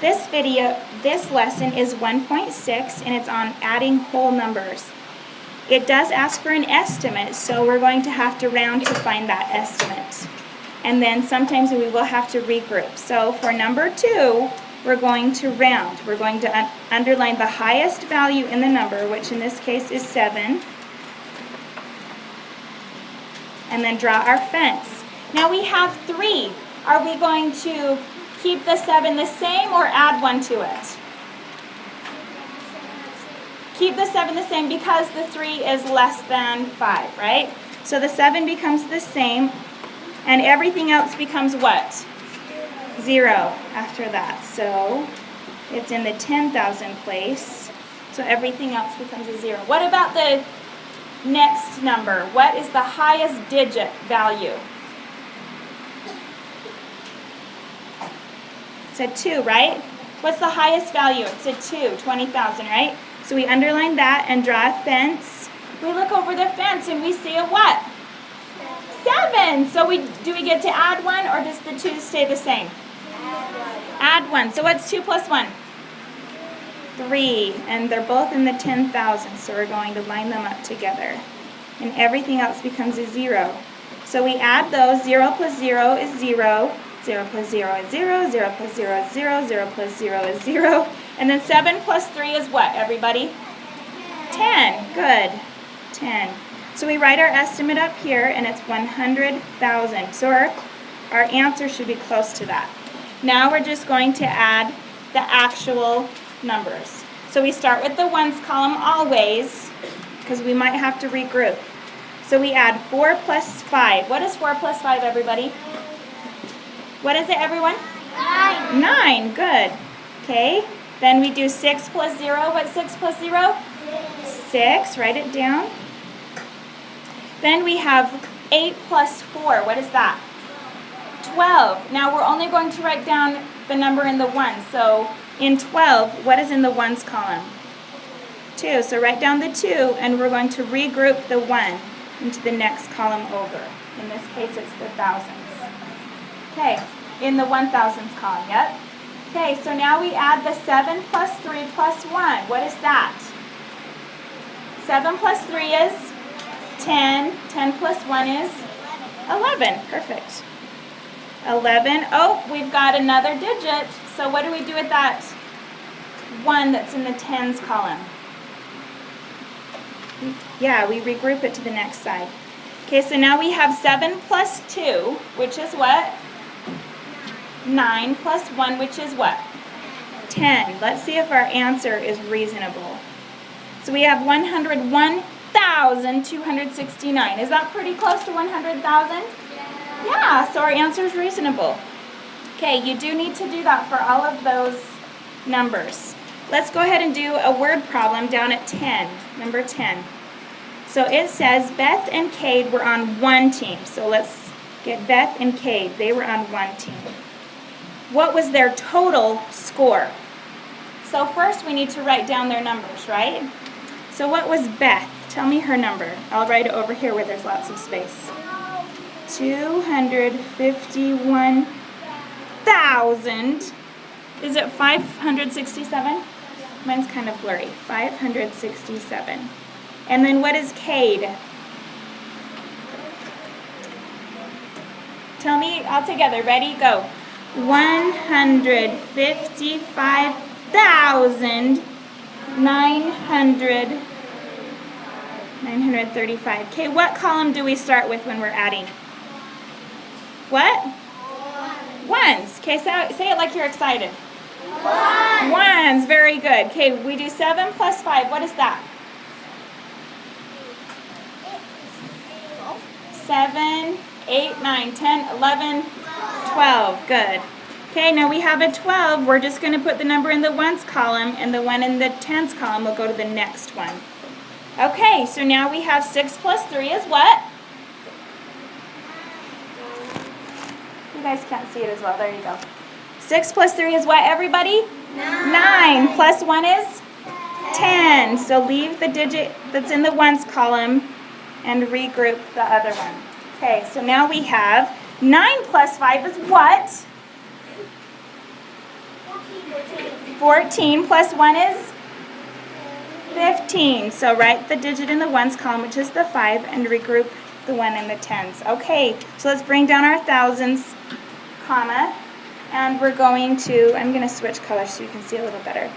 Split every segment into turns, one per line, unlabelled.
This lesson is 1.6 and it's on adding whole numbers. It does ask for an estimate, so we're going to have to round to find that estimate. And then sometimes we will have to regroup. So for number 2, we're going to round. We're going to underline the highest value in the number, which in this case is 7. And then draw our fence. Now we have 3. Are we going to keep the 7 the same or add 1 to it? Keep the 7 the same because the 3 is less than 5, right? So the 7 becomes the same, and everything else becomes what? 0 after that. So it's in the 10,000 place. So everything else becomes a 0. What about the next number? What is the highest digit value? It's a 2, right? What's the highest value? It's a 2, 20,000, right? So we underline that and draw a fence. We look over the fence and we see a what? 7. So do we get to add 1 or does the 2 stay the same? Add 1. So what's 2 plus 1? 3. And they're both in the 10,000, so we're going to line them up together. And everything else becomes a 0. So we add those. 0 plus 0 is 0. 0 plus 0 is 0. 0 plus 0 is 0. 0 plus 0 is 0. And then 7 plus 3 is what, everybody? 10. Good. 10. So we write our estimate up here, and it's 100,000. So our answer should be close to that. Now we're just going to add the actual numbers. So we start with the ones column always, because we might have to regroup. So we add 4 plus 5. What is 4 plus 5, everybody? What is it, everyone? 9. 9. Good. Okay. Then we do 6 plus 0. What's 6 plus 0? 6. Write it down. Then we have 8 plus 4. What is that? 12. Now we're only going to write down the number in the ones. So in 12, what is in the ones column? 2. So write down the 2, and we're going to regroup the 1 into the next column over. In this case, it's the thousands. Okay, in the 1000s column, yep. Okay, so now we add the 7 plus 3 plus 1. What is that? 7 plus 3 is 10. 10 plus 1 is 11. Perfect. 11. Oh, we've got another digit. So what do we do with that 1 that's in the tens column? Yeah, we regroup it to the next side. Okay, so now we have 7 plus 2, which is what? 9 plus 1, which is what? 10. Let's see if our answer is reasonable. So we have 101,269. Is that pretty close to 100,000? Yeah, so our answer is reasonable. Okay, you do need to do that for all of those numbers. Let's go ahead and do a word problem down at 10, number 10. So it says Beth and Cade were on one team. So let's get Beth and Cade. They were on one team. What was their total score? So first we need to write down their numbers, right? So what was Beth? Tell me her number. I'll write it over here where there's lots of space. 251,000. Is it 567? Mine's kind of blurry. 567. And then what is Cade? Tell me all together. Ready? Go. 155,935. Okay, what column do we start with when we're adding? What? Ones. Okay, say it like you're excited. Ones. Very good. Okay, we do 7 plus 5. What is that? 7, 8, 9, 10, 11, 12. Good. Okay, now we have a 12. We're just going to put the number in the ones column, and the one in the tens column will go to the next one. Okay, so now we have 6 plus 3 is what? You guys can't see it as well. There you go. 6 plus 3 is what, everybody? 9. Plus 1 is? 10. So leave the digit that's in the ones column and regroup the other one. Okay, so now we have 9 plus 5 is what? 14 plus 1 is 15. So write the digit in the ones column, which is the 5, and regroup the 1 and the tens. Okay, so let's bring down our thousands, comma, and we're going to, I'm going to switch colors so you can see a little better.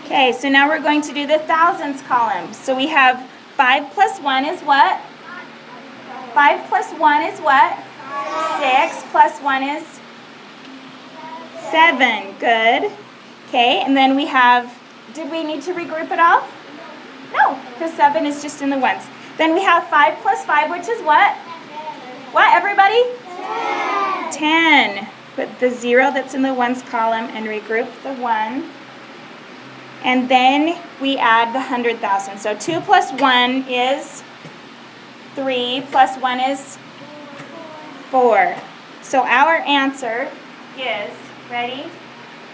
Okay, so now we're going to do the thousands column. So we have 5 plus 1 is what? 5 plus 1 is what? 6 plus 1 is 7. Good. Okay, and then we have, did we need to regroup it all? No, because 7 is just in the ones. Then we have 5 plus 5, which is what? What, everybody? 10. Put the 0 that's in the ones column and regroup the 1. And then we add the 100,000. So 2 plus 1 is 3, plus 1 is 4. So our answer is, ready?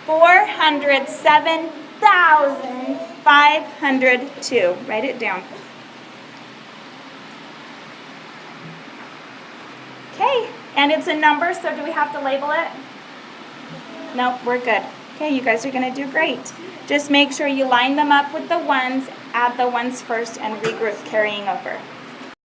407,502. Write it down. Okay, and it's a number, so do we have to label it? Nope, we're good. Okay, you guys are going to do great. Just make sure you line them up with the ones, add the ones first, and regroup carrying over.